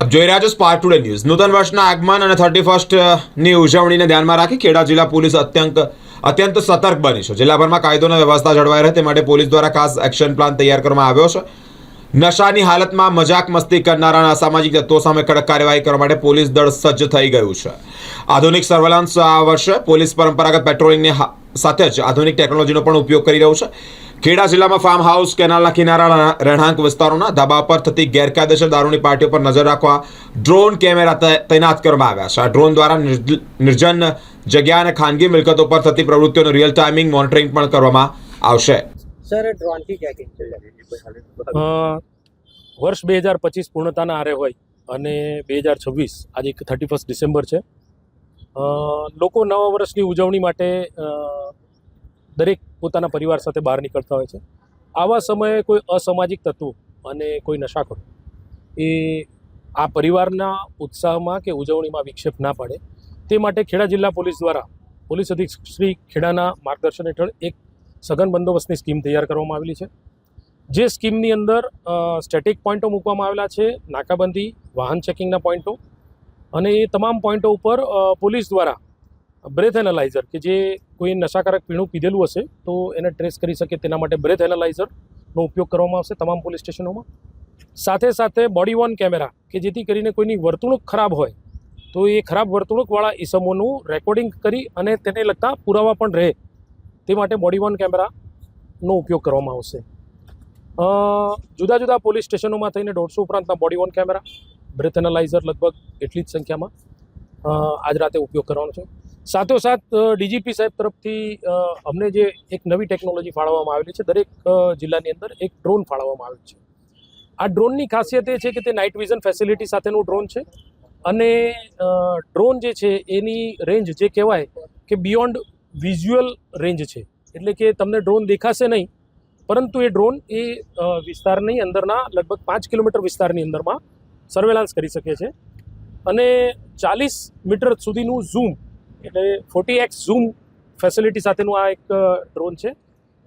આપ જોઈ રહ્યા છો સ્પાર્ક ટુડે ન્યૂઝ। નૂતન વર્ષના આગમન અને 31મી ઉજવણીને ધ્યાનમાં રાખી ખેડા જિલ્લા પોલીસ અત્યંત સતર્ક બની છે। જિલ્લાભરમાં કાયદો અને વ્યવસ્થા જળવાઈ રહે તે માટે પોલીસ દ્વારા ખાસ એક્શન પ્લાન તૈયાર કરવામાં આવ્યો છે। નશાની હાલતમાં મજાક મસ્તી કરનારા અને અસામાજિક તત્વો સામે કડક કાર્યવાહી કરવા માટે પોલીસ દળ સજ્જ થઈ ગયું છે। આધુનિક સર્વેલન્સ આ વર્ષે પોલીસ પરંપરાગત પેટ્રોલિંગની સાથે જ આધુનિક ટેકનોલોજીનો પણ ઉપયોગ કરી રહ્યું છે। ખેડા જિલ્લામાં ફાર્મ હાઉસ, કેનાલના કિનારા, રહેણાંક વિસ્તારોના ધાબા પર થતી ગેરકાયદેસર દારૂની પાર્ટીઓ પર નજર રાખવા ડ્રોન કેમેરા તૈનાત કરવામાં આવ્યા છે। આ ડ્રોન દ્વારા નિર્જન જગ્યા અને ખાનગી મિલકતો પર થતી પ્રવૃત્તિઓનું રિયલ ટાઈમિંગ મોનિટરિંગ પણ કરવામાં આવશે। सर ड्रोन की क्या कीमत है? વર્ષ 2025 પૂર્ણતાના આરે હોય અને 2026 આજે 31 ડિસેમ્બર છે। લોકો નવા વર્ષની ઉજવણી માટે દરેક પોતાના પરિવાર સાથે બહાર નીકળતા હોય છે। આવા સમયે કોઈ અસામાજિક તત્વો અને કોઈ નશાખોર એ આ પરિવારના ઉત્સાહમાં કે ઉજવણીમાં વિક્ષેપ ના પડે તે માટે ખેડા જિલ્લા પોલીસ દ્વારા પોલીસ અધિક્ષક શ્રી ખેડાના માર્ગદર્શન હેઠળ એક સઘન બંદોબસ્તની સ્કીમ તૈયાર કરવામાં આવેલી છે। જે સ્કીમની અંદર સ્ટેટિક પોઈન્ટો મૂકવામાં આવેલા છે, નાકાબંધી, વાહન ચેકિંગના પોઈન્ટો, અને એ તમામ પોઈન્ટો ઉપર પોલીસ દ્વારા બ્રેથ એનાલાઇઝર કે જે કોઈ નશાકારક પીણું પીધેલું હશે તો એને ટ્રેસ કરી શકે તેના માટે બ્રેથ એનાલાઇઝરનો ઉપયોગ કરવામાં આવશે તમામ પોલીસ સ્ટેશનોમાં। સાથે સાથે બોડી વોર્ન કેમેરા કે જેથી કરીને કોઈની વર્તણૂક ખરાબ હોય તો એ ખરાબ વર્તણૂકવાળા ઇસમોનું રેકોર્ડિંગ કરી અને તેને લગતા પુરાવા પણ રહે તે માટે બોડી વોર્ન કેમેરાનો ઉપયોગ કરવામાં આવશે। જુદા જુદા પોલીસ સ્ટેશનોમાં થઈને 150 ઉપરાંતના body worn camera, breath analyser લગભગ એટલી જ સંખ્યામાં આજ રાતે ઉપયોગ કરવાનો છે। સાથોસાથ ડીજીપી સાહેબ તરફથી અમને જે એક નવી ટેકનોલોજી ફાળવવામાં આવેલી છે, દરેક જિલ્લાની અંદર એક ડ્રોન ફાળવવામાં આવેલું છે। આ ડ્રોનની ખાસિયત એ છે કે તે નાઇટ વિઝન ફેસિલિટી સાથેનું ડ્રોન છે અને ડ્રોન જે છે એની રેન્જ જે કહેવાય કે બિયોન્ડ વિઝ્યુઅલ રેન્જ છે, એટલે કે તમને ડ્રોન દેખાશે નહીં પરંતુ એ ડ્રોન એ વિસ્તારની અંદરના લગભગ 5 કિલોમીટર વિસ્તારની અંદરમાં સર્વેલન્સ કરી શકે છે અને 40 મીટર સુધીનું ઝૂમ એટલે 40x ઝૂમ ફેસિલિટી સાથેનું આ એક ડ્રોન છે,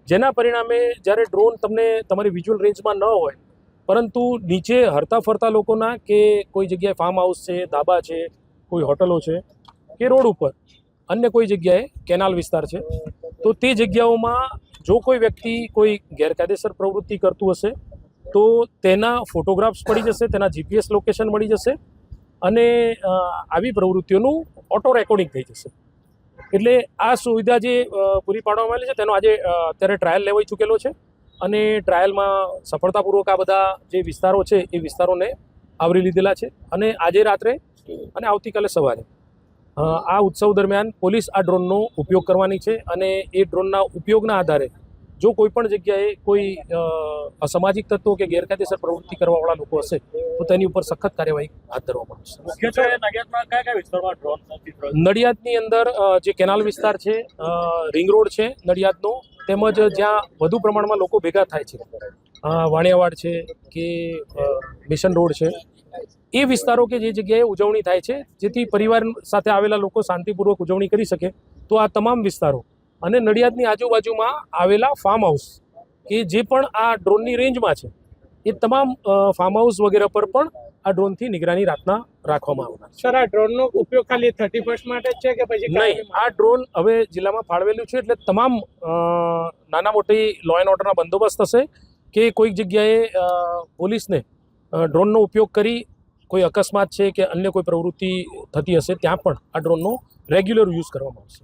જેના પરિણામે જ્યારે ડ્રોન તમને તમારી વિઝ્યુઅલ રેન્જમાં ન હોય પરંતુ નીચે હરતા ફરતા લોકોના કે કોઈ જગ્યાએ ફાર્મ હાઉસ છે, ધાબા છે, કોઈ હોટલો છે કે રોડ ઉપર અન્ય કોઈ જગ્યાએ કેનાલ વિસ્તાર છે તો તે જગ્યાઓમાં જો કોઈ વ્યક્તિ કોઈ ગેરકાયદેસર પ્રવૃત્તિ કરતું હશે તો તેના ફોટોગ્રાફ્સ પડી જશે, તેના જીપીએસ લોકેશન મળી જશે અને આવી પ્રવૃત્તિઓનું ઓટો રેકોર્ડિંગ થઈ જશે। એટલે આ સુવિધા જે પૂરી પાડવામાં આવેલી છે તેનો આજે અત્યારે ટ્રાયલ લેવાઈ ચૂકેલો છે અને ટ્રાયલમાં સફળતાપૂર્વક આ બધા જે વિસ્તારો છે એ વિસ્તારોને આવરી લીધેલા છે અને આજે રાત્રે અને આવતીકાલે સવારે આ ઉત્સવ દરમિયાન પોલીસ આ ડ્રોનનો ઉપયોગ કરવાની છે અને એ ડ્રોનના ઉપયોગના આધારે જો કોઈ પણ જગ્યાએ કોઈ અસામાજિક તત્વો કે ગેરકાયદેસર પ્રવૃત્તિ કરવાવાળા લોકો હશે તો તેની ઉપર સખત કાર્યવાહી હાથ ધરવામાં આવશે। નડિયાદની અંદર જે કેનાલ વિસ્તાર છે, રિંગ રોડ છે નડિયાદનો, તેમજ જ્યાં વધુ પ્રમાણમાં લોકો ભેગા થાય છે, વાણિયાવાડ છે કે મિશન રોડ છે, એ વિસ્તારો કે જે જગ્યાએ ઉજવણી થાય છે જેથી પરિવાર સાથે આવેલા લોકો શાંતિપૂર્વક ઉજવણી કરી શકે તો આ તમામ વિસ્તારો અને નડિયાદની આજુબાજુમાં આવેલા ફાર્મ હાઉસ કે જે પણ આ ડ્રોનની રેન્જમાં છે એ તમામ ફાર્મ હાઉસ વગેરે પર પણ આ ડ્રોનથી નિગરાની રાતના રાખવામાં આવનાર છે। સર આ ડ્રોનનો ઉપયોગ ખાલી 31st માટે જ છે કે પછી નહીં? આ ડ્રોન હવે જિલ્લામાં ફાળવેલું છે એટલે તમામ નાના મોટી લો એન્ડ ઓર્ડરના બંદોબસ્ત હશે કે કોઈક જગ્યાએ પોલીસને ડ્રોનનો ઉપયોગ કરી કોઈ અકસ્માત છે કે અન્ય કોઈ પ્રવૃત્તિ થતી હશે ત્યાં પણ આ ડ્રોનનો રેગ્યુલર યુઝ કરવામાં આવશે।